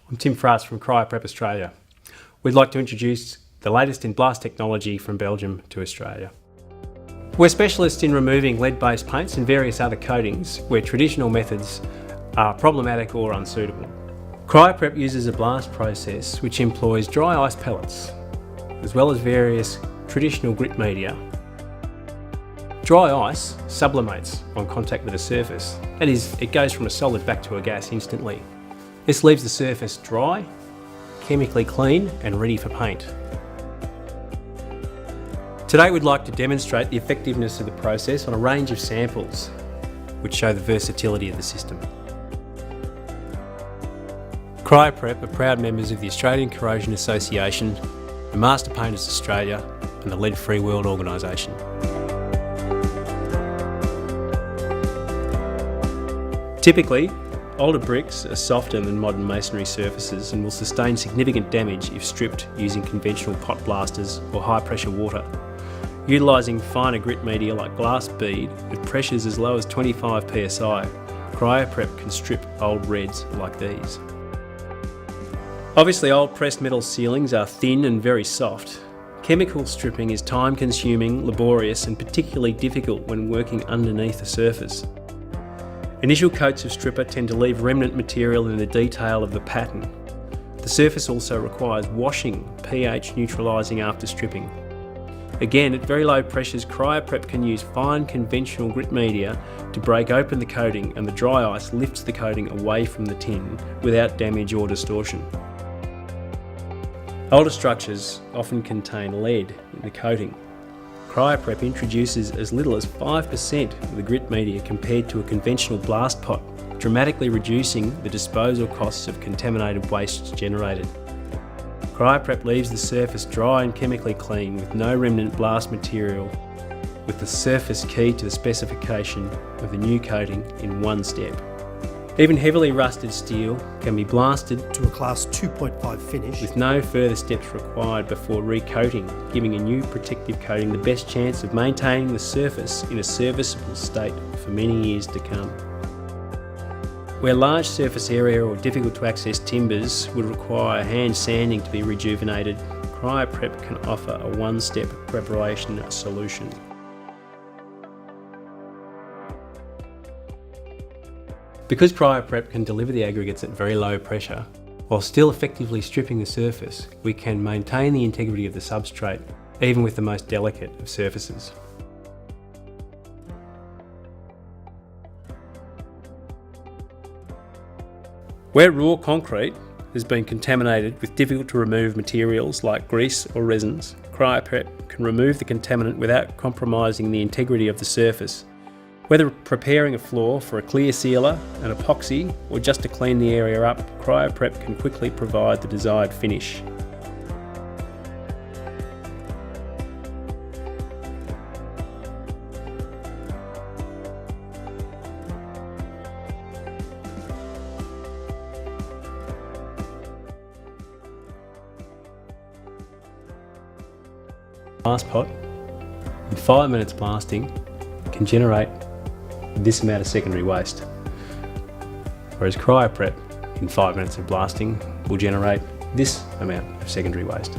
I'm Tim Frass from CRYOPrep Australia. We'd like to introduce the latest in blast technology from Belgium to Australia. We're specialists in removing lead-based paints and various other coatings where traditional methods are problematic or unsuitable. CRYOPrep uses a blast process which employs dry ice pellets as well as various traditional grit media. Dry ice sublimates on contact with a surface. That is, it goes from a solid back to a gas instantly. This leaves the surface dry, chemically clean and ready for paint. Today we'd like to demonstrate the effectiveness of the process on a range of samples which show the versatility of the system. CRYOPrep are proud members of the Australian Corrosion Association, the Master Painters Australia and the Lead Free World Organisation. Typically, older bricks are softer than modern masonry surfaces and will sustain significant damage if stripped using conventional pot blasters or high pressure water. Utilising finer grit media like glass bead at pressures as low as 25 psi, CRYOPrep can strip old reds like these. Obviously, old pressed metal ceilings are thin and very soft. Chemical stripping is time consuming, laborious and particularly difficult when working underneath a surface. Initial coats of stripper tend to leave remnant material in the detail of the pattern. The surface also requires washing, pH neutralising after stripping. Again, at very low pressures, CRYOPrep can use fine conventional grit media to break open the coating, and the dry ice lifts the coating away from the tin without damage or distortion. Older structures often contain lead in the coating. CRYOPrep introduces as little as 5% of the grit media compared to a conventional blast pot, dramatically reducing the disposal costs of contaminated wastes generated. CRYOPrep leaves the surface dry and chemically clean with no remnant blast material, with the surface key to the specification of the new coating in one step. Even heavily rusted steel can be blasted to a class 2.5 finish with no further steps required before recoating, giving a new protective coating the best chance of maintaining the surface in a serviceable state for many years to come. Where large surface area or difficult to access timbers would require hand sanding to be rejuvenated, CRYOPrep can offer a one-step preparation solution. Because CRYOPrep can deliver the aggregates at very low pressure, while still effectively stripping the surface, we can maintain the integrity of the substrate, even with the most delicate of surfaces. Where raw concrete has been contaminated with difficult to remove materials like grease or resins, CRYOPrep can remove the contaminant without compromising the integrity of the surface. Whether preparing a floor for a clear sealer, an epoxy, or just to clean the area up, CRYOPrep can quickly provide the desired finish. Blast pot, in 5 minutes blasting, can generate this amount of secondary waste, whereas CRYOPrep in 5 minutes of blasting will generate this amount of secondary waste.